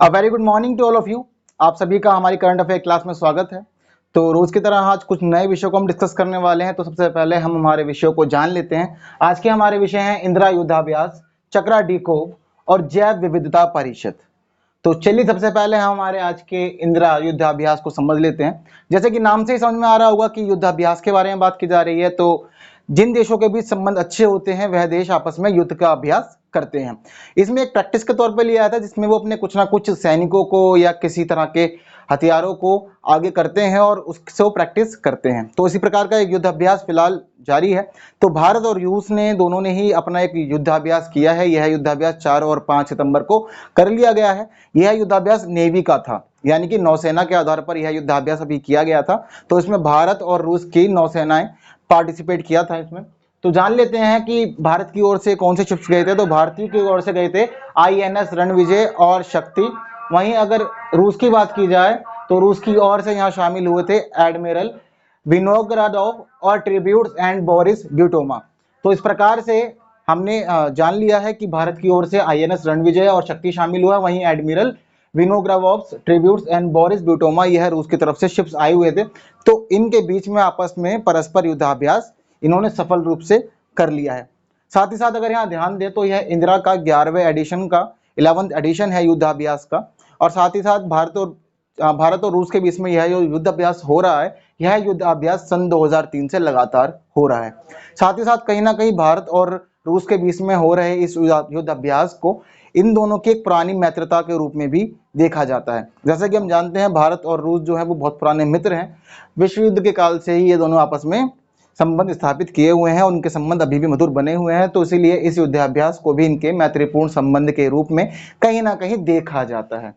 Very good morning to all of you. आप सभी का हमारी करंट अफेयर क्लास में स्वागत है। तो रोज की तरह आज कुछ नए विषयों को हम डिस्कस करने वाले हैं। तो सबसे पहले हम हमारे विषयों को जान लेते हैं। आज के हमारे विषय हैं इंदिरा युद्धाभ्यास, चक्रा डीकोव और जैव विविधता परिषद। तो चलिए सबसे पहले हम हमारे आज के इंदिरा युद्धाभ्यास को समझ लेते हैं। जैसे कि नाम से ही समझ में आ रहा होगा कि युद्धाभ्यास के बारे में बात की जा रही है। तो जिन देशों के बीच संबंध अच्छे होते हैं वह देश आपस में युद्ध का अभ्यास करते हैं। इसमें एक प्रैक्टिस के तौर पर लिया जाता है जिसमें वो अपने कुछ ना कुछ सैनिकों को या किसी तरह के हथियारों को आगे करते हैं और उससे वो प्रैक्टिस करते हैं। तो इसी प्रकार का एक युद्धाभ्यास फिलहाल जारी है। तो भारत और रूस ने दोनों ने ही अपना एक युद्धाभ्यास किया है। यह युद्धाभ्यास 4 और 5 सितंबर को कर लिया गया है। यह युद्धाभ्यास नेवी का था, यानी कि नौसेना के आधार पर यह युद्धाभ्यास अभी किया गया था। तो इसमें भारत और रूस की नौसेनाएं पार्टिसिपेट किया था इसमें। तो जान लेते हैं कि भारत की ओर से कौन से शिप्स गए थे। तो भारतीय की ओर से गए थे INS रणविजय और शक्ति। वहीं अगर रूस की बात की जाए तो रूस की ओर से यहाँ शामिल हुए थे एडमिरल विनोग्रादोव और ट्रिब्यूट्स एंड बोरिस ब्यूटोमा। तो इस प्रकार से हमने जान लिया है कि भारत की ओर से INS रणविजय और शक्ति शामिल हुआ, वहीं admiral Vinogradov, Tributs and Boris Butoma यह रूस की तरफ से शिप्स आए हुए थे। तो इनके बीच में आपस में परस्पर युद्धाभ्यास इन्होंने सफल रूप से कर लिया है। साथ ही साथ अगर यहाँ ध्यान दें तो यह इंदिरा का 11वें एडिशन का 11th एडिशन है युद्धाभ्यास का। और साथ ही साथ भारत और रूस के बीच में यह जो युद्धाभ्यास हो रहा है, यह युद्धाभ्यास सन 2003 से लगातार हो रहा है। साथ ही साथ कहीं ना कहीं भारत और रूस के बीच में हो रहे इस युद्धाभ्यास को इन दोनों की एक पुरानी मित्रता के रूप में भी देखा जाता है। जैसा कि हम जानते हैं भारत और रूस जो है वो बहुत पुराने मित्र हैं। विश्व युद्ध के काल से ही ये दोनों आपस में संबंध स्थापित किए हुए हैं, उनके संबंध अभी भी मधुर बने हुए हैं। तो इसीलिए इस युद्धाभ्यास को भी इनके मैत्रीपूर्ण संबंध के रूप में कहीं ना कहीं देखा जाता है।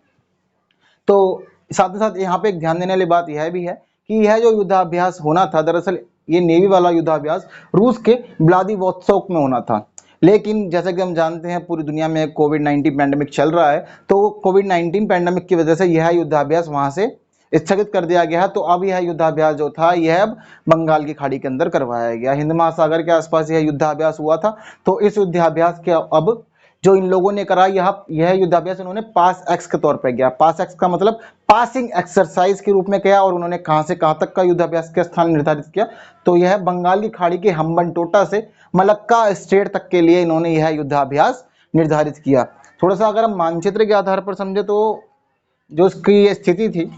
तो साथ ही साथ यहाँ पे एक ध्यान देने वाली बात यह भी है कि यह जो युद्धाभ्यास होना था, दरअसल ये नेवी वाला युद्धाभ्यास रूस के व्लादिवोस्तोक में होना था। लेकिन जैसा कि हम जानते हैं पूरी दुनिया में कोविड-19 पैंडेमिक चल रहा है। तो कोविड-19 पैंडेमिक की वजह से यह युद्धाभ्यास वहां से स्थगित कर दिया गया। तो अब यह युद्धाभ्यास जो था यह अब बंगाल की खाड़ी के अंदर करवाया गया। हिंद महासागर के आसपास यह युद्धाभ्यास हुआ था। तो इस युद्धाभ्यास के अब जो इन लोगों ने करा यह युद्धाभ्यास उन्होंने पास एक्स के तौर पर किया। पास एक्स का मतलब पासिंग एक्सरसाइज के रूप में किया। और उन्होंने कहां से कहां तक का युद्धाभ्यास का स्थान निर्धारित किया, तो यह बंगाल की खाड़ी के हम्बनटोटा से मलक्का स्टेट तक के लिए इन्होंने यह युद्धाभ्यास निर्धारित किया। थोड़ा सा अगर हम मानचित्र के आधार पर समझे तो जो इसकी ये स्थिति थी,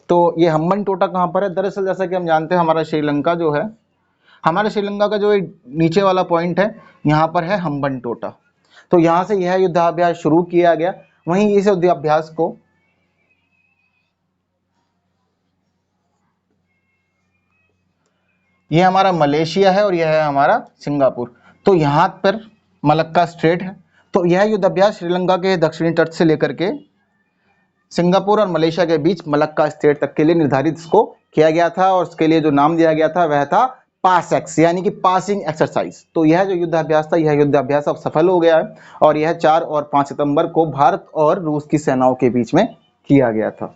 तो ये हम्बनटोटा कहां पर है, दरअसल जैसा कि हम जानते हैं हमारा श्रीलंका जो है, हमारे श्रीलंका का जो नीचे वाला पॉइंट है यहाँ पर है हम्बनटोटा। तो यहाँ से यह युद्धाभ्यास शुरू किया गया। वहीं इस युद्धाभ्यास को यह हमारा मलेशिया है और यह है हमारा सिंगापुर। तो यहाँ पर मलक्का स्ट्रेट है। तो यह युद्धाभ्यास श्रीलंका के दक्षिणी तट से लेकर के सिंगापुर और मलेशिया के बीच मलक्का स्टेट तक के लिए निर्धारित इसको किया गया था। और उसके लिए जो नाम दिया गया था वह था पास एक्स, यानी कि पासिंग एक्सरसाइज। तो यह जो युद्धाभ्यास था, यह युद्धाभ्यास अब सफल हो गया है और यह 4 और 5 सितंबर को भारत और रूस की सेनाओं के बीच में किया गया था।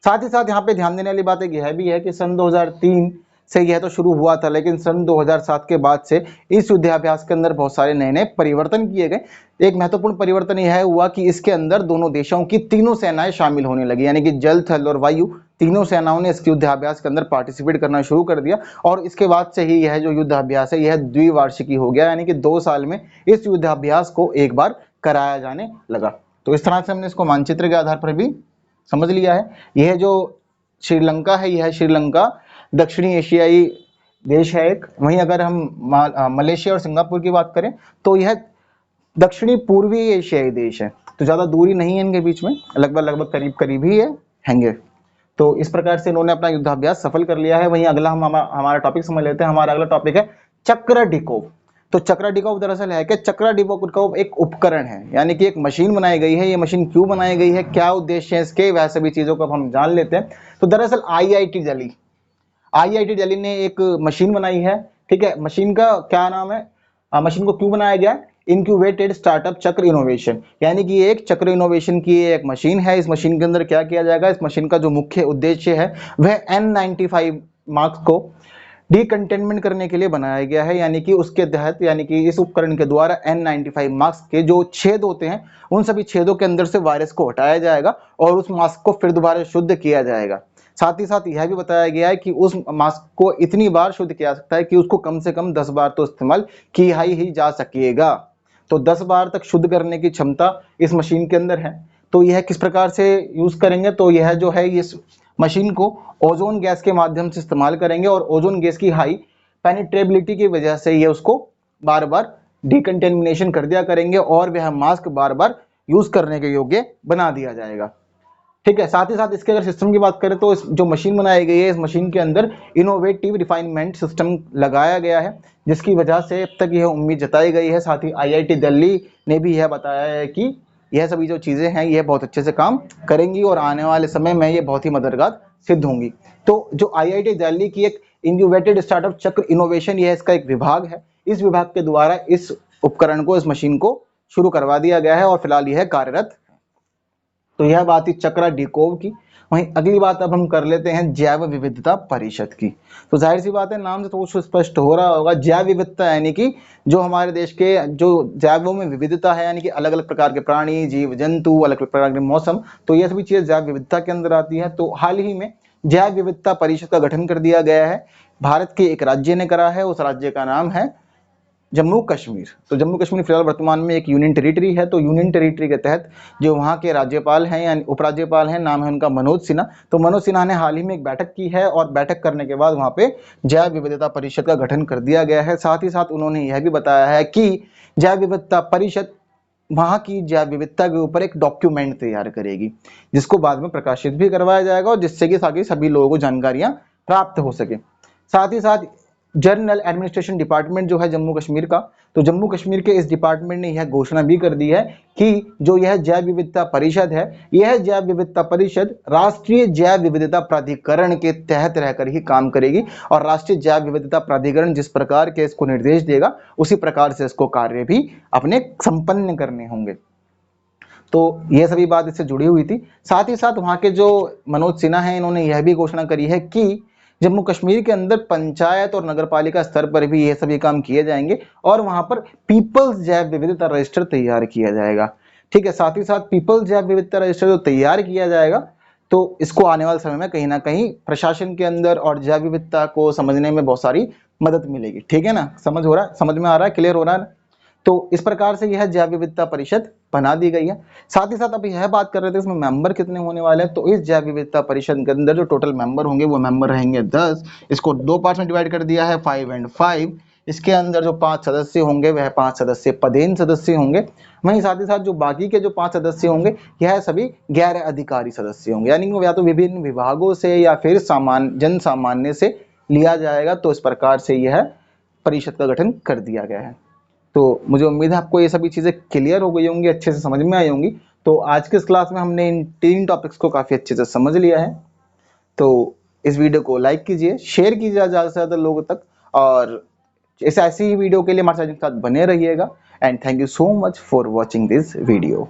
साथ ही साथ यहाँ पे ध्यान देने वाली बात एक यह भी है कि सन 2003 से यह तो शुरू हुआ था, लेकिन सन 2007 के बाद से इस युद्धाभ्यास के अंदर बहुत सारे नए नए परिवर्तन किए गए। एक महत्वपूर्ण परिवर्तन यह हुआ कि इसके अंदर दोनों देशों की तीनों सेनाएं शामिल होने लगी, यानी कि जल, थल और वायु तीनों सेनाओं ने इस युद्धाभ्यास के अंदर पार्टिसिपेट करना शुरू कर दिया। और इसके बाद से ही यह जो युद्धाभ्यास है यह द्विवार्षिकी हो गया, यानी कि 2 साल में इस युद्धाभ्यास को एक बार कराया जाने लगा। तो इस तरह से हमने इसको मानचित्र के आधार पर भी समझ लिया है। यह जो श्रीलंका है, यह श्रीलंका दक्षिणी एशियाई देश है एक। वहीं अगर हम मलेशिया और सिंगापुर की बात करें तो यह दक्षिणी पूर्वी एशियाई देश है। तो ज्यादा दूरी नहीं है इनके बीच में, लगभग करीब करीब ही हैंगे। तो इस प्रकार से इन्होंने अपना युद्धाभ्यास सफल कर लिया है। वहीं अगला हम हमारा टॉपिक समझ लेते हैं। हमारा अगला टॉपिक है चक्र डीकोव। तो चक्र डीकोव दरअसल है कि चक्र डीकोव एक उपकरण है, यानी कि एक मशीन बनाई गई है। ये मशीन क्यों बनाई गई है, क्या उद्देश्य है इसके, वह सभी चीजों को हम जान लेते हैं। तो दरअसल IIT दिल्ली ने एक मशीन बनाई है। ठीक है, मशीन का क्या नाम है, मशीन को क्यों बनाया गया, इंक्यूबेटेड स्टार्टअप चक्र इनोवेशन, यानी कि एक चक्र इनोवेशन की एक मशीन है। इस मशीन के अंदर क्या किया जाएगा, इस मशीन का जो मुख्य उद्देश्य है वह N95 मार्क्स को डीकंटेनमेंट करने के लिए बनाया गया है, यानी कि उसके तहत, यानी कि इस उपकरण के द्वारा N95 मास्क के जो छेद होते हैं उन सभी छेदों के अंदर से वायरस को हटाया जाएगा और उस मास्क को फिर दोबारा शुद्ध किया जाएगा। साथ ही साथ यह भी बताया गया है कि उस मास्क को इतनी बार शुद्ध किया जा सकता है कि उसको कम से कम 10 बार तो इस्तेमाल किया ही जा सकेगा। तो 10 बार तक शुद्ध करने की क्षमता इस मशीन के अंदर है। तो यह किस प्रकार से यूज करेंगे, तो यह जो है इस मशीन को ओजोन गैस के माध्यम से इस्तेमाल करेंगे और ओजोन गैस की हाई पेनिट्रेबिलिटी की वजह से ये उसको बार बार डिकंटेमिनेशन कर दिया करेंगे और वह मास्क बार बार यूज करने के योग्य बना दिया जाएगा। ठीक है, साथ ही साथ इसके अगर सिस्टम की बात करें तो इस जो मशीन बनाई गई है इस मशीन के अंदर इनोवेटिव रिफाइनमेंट सिस्टम लगाया गया है, जिसकी वजह से अब तक यह उम्मीद जताई गई है। साथ ही IIT दिल्ली ने भी यह बताया है कि यह सभी जो चीजें हैं यह बहुत अच्छे से काम करेंगी और आने वाले समय में ये बहुत ही मददगार सिद्ध होंगी। तो जो IIT दिल्ली की एक इनोवेटेड स्टार्टअप चक्र इनोवेशन, यह इसका एक विभाग है। इस विभाग के द्वारा इस उपकरण को, इस मशीन को शुरू करवा दिया गया है और फिलहाल यह कार्यरत। तो यह बात थी चक्रा डिकोव की। वहीं अगली बात अब हम कर लेते हैं जैव विविधता परिषद की। तो जाहिर सी बात है, नाम से तो कुछ स्पष्ट हो रहा होगा, जैव विविधता यानी कि जो हमारे देश के जो जैवों में विविधता है, यानी कि अलग अलग प्रकार के प्राणी, जीव जंतु, अलग अलग प्रकार के मौसम, तो ये सभी चीजें जैव विविधता के अंदर आती है। तो हाल ही में जैव विविधता परिषद का गठन कर दिया गया है। भारत के एक राज्य ने करा है, उस राज्य का नाम है जम्मू कश्मीर। तो जम्मू कश्मीर फिलहाल वर्तमान में एक यूनियन टेरिटरी है। तो यूनियन टेरिटरी के तहत जो वहाँ के राज्यपाल हैं यानी उपराज्यपाल हैं, नाम है उनका मनोज सिन्हा। तो मनोज सिन्हा ने हाल ही में एक बैठक की है और बैठक करने के बाद वहाँ पे जैव विविधता परिषद का गठन कर दिया गया है। साथ ही साथ उन्होंने यह भी बताया है कि जैव विविधता परिषद वहाँ की जैव विविधता के ऊपर एक डॉक्यूमेंट तैयार करेगी, जिसको बाद में प्रकाशित भी करवाया जाएगा और जिससे कि ताकि सभी लोगों को जानकारियां प्राप्त हो सके। साथ ही साथ जनरल एडमिनिस्ट्रेशन डिपार्टमेंट जो है जम्मू कश्मीर का, तो जम्मू कश्मीर के इस डिपार्टमेंट ने यह घोषणा भी कर दी है कि जो यह जैव विविधता परिषद है, यह जैव विविधता परिषद राष्ट्रीय जैव विविधता प्राधिकरण के तहत रहकर ही काम करेगी और राष्ट्रीय जैव विविधता प्राधिकरण जिस प्रकार के इसको निर्देश देगा उसी प्रकार से इसको कार्य भी अपने संपन्न करने होंगे। तो यह सभी बात इससे जुड़ी हुई थी। साथ ही साथ वहाँ के जो मनोज सिन्हा हैं, इन्होंने यह भी घोषणा करी है कि जम्मू कश्मीर के अंदर पंचायत और नगरपालिका स्तर पर भी ये सभी काम किए जाएंगे और वहां पर पीपल्स जैव विविधता रजिस्टर तैयार किया जाएगा। ठीक है, साथ ही साथ पीपल्स जैव विविधता रजिस्टर जो तैयार किया जाएगा तो इसको आने वाले समय में कहीं ना कहीं प्रशासन के अंदर और जैव विविधता को समझने में बहुत सारी मदद मिलेगी। ठीक है ना, समझ में आ रहा है, क्लियर हो रहा है। तो इस प्रकार से यह जैव विविधता परिषद बना दी गई है। साथ ही साथ अब यह बात कर रहे थे इसमें मेंबर कितने होने वाले हैं, तो इस जैव विविधता परिषद के अंदर जो टोटल मेंबर होंगे वो मेंबर रहेंगे 10। इसको दो पार्ट्स में डिवाइड कर दिया है, 5 और 5। इसके अंदर जो 5 सदस्य होंगे वह 5 सदस्य पदेन सदस्य होंगे। वहीं साथ ही साथ जो बाकी के जो 5 सदस्य होंगे यह सभी गैर अधिकारी सदस्य होंगे, यानी कि या तो विभिन्न विभागों से या फिर जन सामान्य से लिया जाएगा। तो इस प्रकार से यह परिषद का गठन कर दिया गया है। तो मुझे उम्मीद है आपको ये सभी चीज़ें क्लियर हो गई होंगी, अच्छे से समझ में आई होंगी। तो आज के इस क्लास में हमने इन 3 टॉपिक्स को काफ़ी अच्छे से समझ लिया है। तो इस वीडियो को लाइक कीजिए, शेयर कीजिए ज़्यादा से ज़्यादा लोगों तक और ऐसी ही वीडियो के लिए हमारे साथ बने रहिएगा। And thank you so much for watching this video.